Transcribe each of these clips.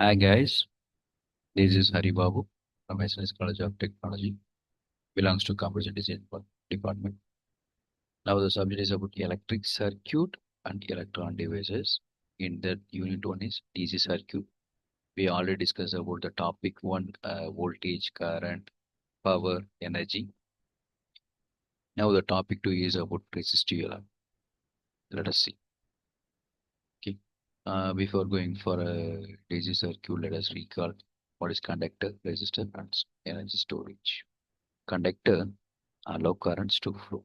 Hi guys, this is Haribabu from SNS College of Technology, belongs to Computer Design Department. Now the subject is about electric circuit and electron devices. In that unit one is DC circuit. We already discussed about the topic one, voltage, current, power, energy. Now the topic two is about resistive element. Let us see. Okay. Before going for a DC circuit, let us recall what is conductor, resistor, and energy storage. Conductor allow currents to flow.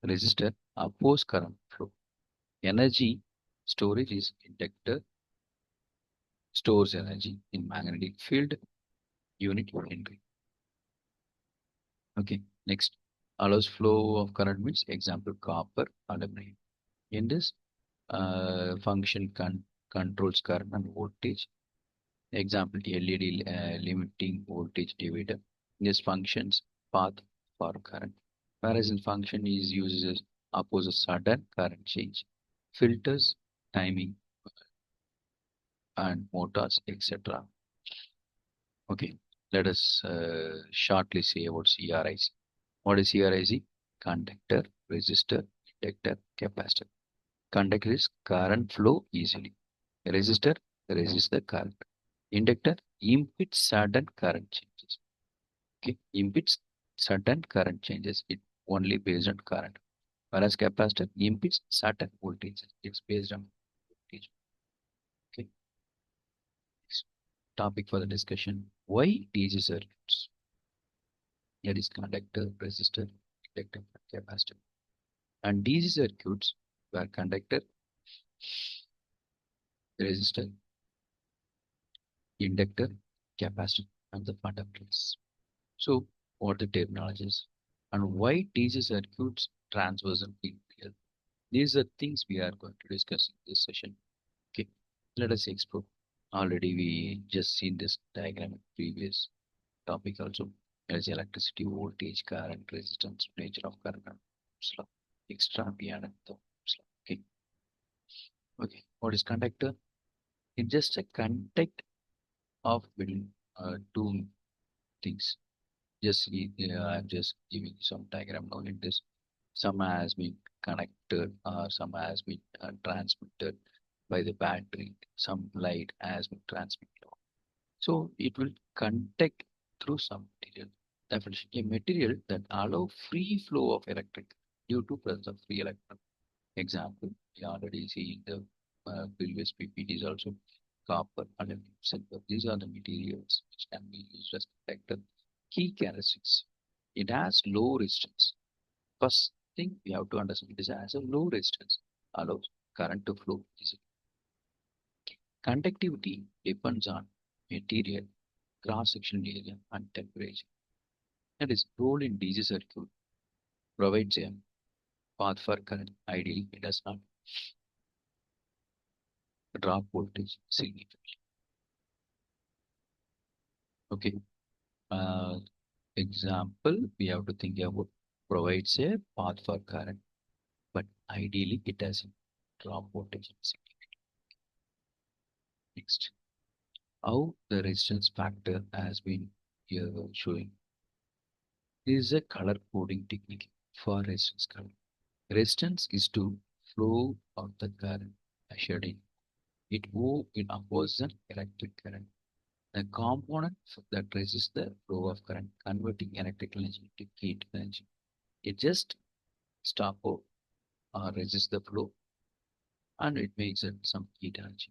Resistor oppose current flow. Energy storage is inductor stores energy in magnetic field unit Henry. Okay, next allows flow of current means example copper, aluminum. In this function controls current and voltage. Example LED limiting voltage divider. This functions path for current. Whereas in function is uses opposes sudden current change. Filters, timing, and motors, etc. Okay, let us shortly say about CRIC. What is CRIC? Conductor, resistor, inductor, capacitor. Conductor is current flow easily. Resistor resists the current. Inductor impedes sudden current changes. Okay, impedes sudden current changes. It only based on current. Whereas capacitor impedes sudden voltage. It's based on voltage. Okay, next topic for the discussion. Why DC circuits? That is conductor, resistor, inductor, and capacitor. And DC circuits were conductor, resistor, inductor, capacitor, and the fundamentals. So, what the terminologies and why DC circuits transversal in real? These are things we are going to discuss in this session. Okay, let us explore. Already we just seen this diagram in previous topic also. As electricity, voltage, current, resistance, nature of current, and Ohm's law, extra beyond the Ohm's law. Okay, okay. What is conductor? It's just a contact of between two things. Just I'm just giving some diagram now in this. Some has been connected, some has been transmitted by the battery. Some light has been transmitted. So it will contact through some material. Definition: a material that allow free flow of electric due to presence of free electron. Example, we already see in the previous PPTs also copper, aluminum, silver. These are the materials which can be used as conductor. Key characteristics: it has low resistance. First thing we have to understand, it has a low resistance, allows current to flow easily. Conductivity depends on material, cross-sectional area, and temperature. That is, role in DC circuit provides a path for current. Ideally, it does not drop voltage significantly. Okay. Uh, Example, we have to think about provides a path for current, but ideally it doesn't drop voltage significantly. Next, how the resistance factor has been here showing. This is a color coding technique for resistance color. Resistance is to flow of the current measured in. It move in opposite electric current. The component that resists the flow of current, converting electrical energy to heat energy. It just stop or resist the flow and it makes it some heat energy.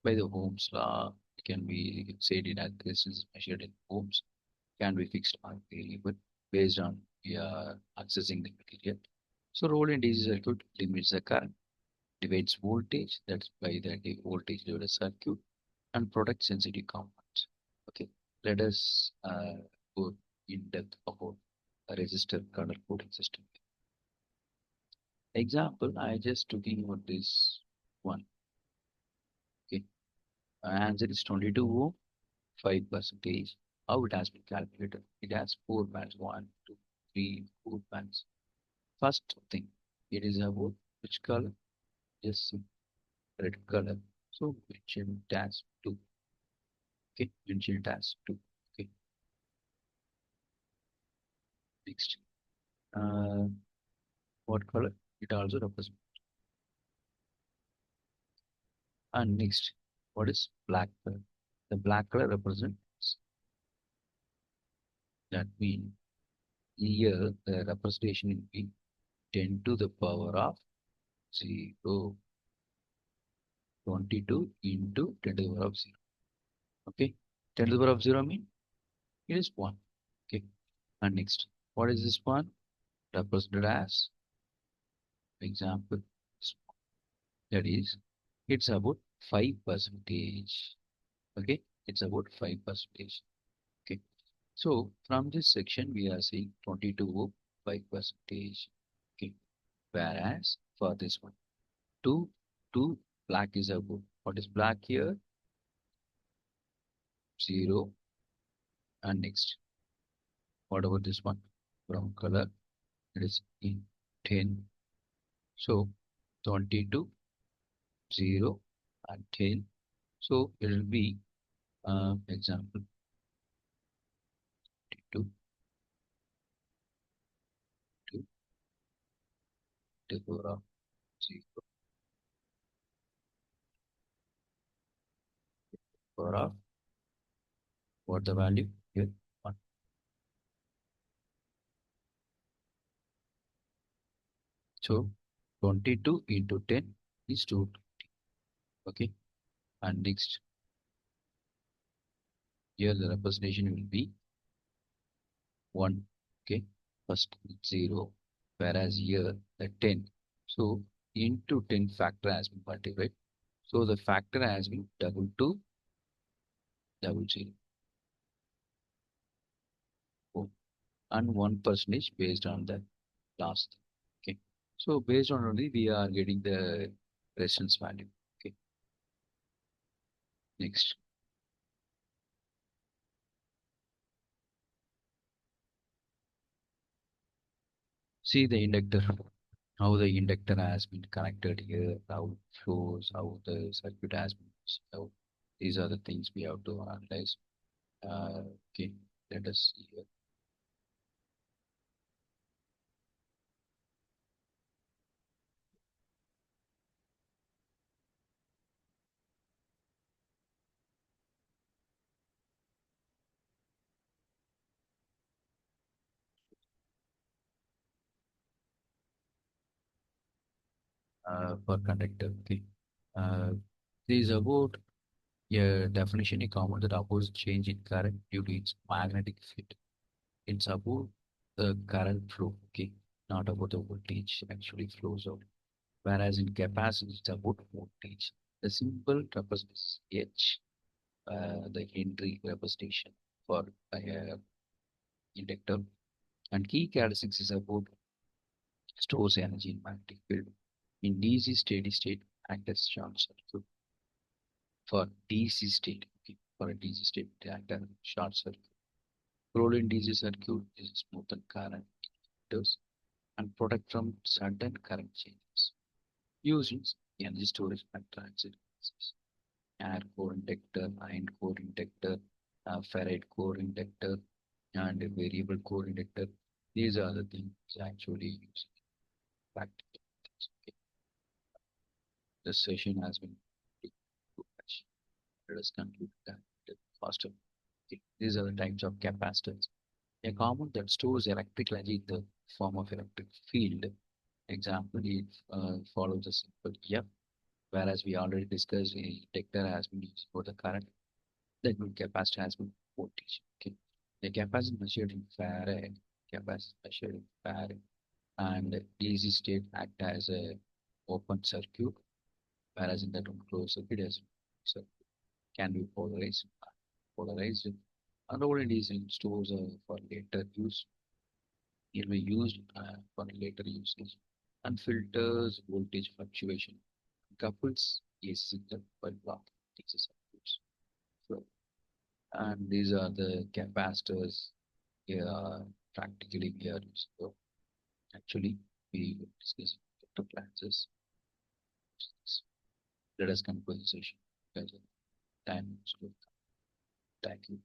By the Ohm's law, it can be said in resistance measured in ohms, can be fixed or variable based on we are accessing the material. So role in DC circuit limits the current, divides voltage, that's by the voltage divider circuit, and product sensitive components. Okay, let us go in depth about a resistor color coding system. Example, I just talking about this one. Okay, answer is 22 ohm, 5 percentage. How it has been calculated? It has 4 bands, 1, 2, 3, 4 bands. First thing, it is about which color? Yes, red color. So which it has 2. Okay, mention it as 2. Okay, next. Uh, what color? It also represents. And next, what is black color? The black color represents, that means here the representation will be 10 to the power of 0, 22 into 10 to the power of 0. Okay, 10 to the power of 0 means it is 1. Okay, and next, what is this one? Represented as, example, that is, it's about 5 percentage. Okay, it's about 5 percentage. Okay, so from this section we are seeing 22 5 percentage. Okay, whereas for this one 2 2 black is about, what is black here? 0. And next, what about this one? Brown color, it is in 10. So 22 0 and 10. So it will be example 22 to the power of 0, power of, what the value here? 1. So 22 into 10 is 220. Okay, and next, here the representation will be 1. Okay, first 0, whereas here the 10. So into 10 factor has been multiplied. So the factor has been double to double 0. Oh, and 1 percentage based on the last. Okay, so based on only we are getting the resistance value. Okay, next, see the inductor, how the inductor has been connected here, how it flows, how the circuit has been. So these are the things we have to analyze. Okay, let us see here. For conductor. Okay, uh, this is about a definition a common that opposes change in current due to its magnetic field. It's about the current flow. Okay, not about the voltage actually flows out. Whereas in capacitance, it's about voltage. The symbol represents H, the Henry representation for a inductor. And key characteristics is about stores energy in magnetic field. In DC steady state, act as short circuit. For DC state, okay, for a DC state, they act as short circuit. Role in DC circuit is smoothen current inductors and protect from sudden current changes. Using energy storage and transit devices. Air core inductor, iron core inductor, ferrite core inductor, and a variable core inductor. These are the things actually using practical things. Okay. The session has been too much. Let us conclude that faster. Okay. These are the types of capacitors. A compound that stores electrical energy in the form of electric field. Example, it follows a simple F, whereas we already discussed a detector has been used for the current, that means capacitor has been voltage. Okay. The capacitor measured in Farad, capacitor measured in Farad, and DC state act as a open circuit, whereas in that one closed circuit as circuit can be polarized, and only DC stores for later use. It will be used for later usage and filters voltage fluctuation, couples AC signal by block DC circuits. So, and these are the capacitors. Yeah, practically we are using. So actually, we will discuss the classes. Let us conclude the session because time is good. Thank you.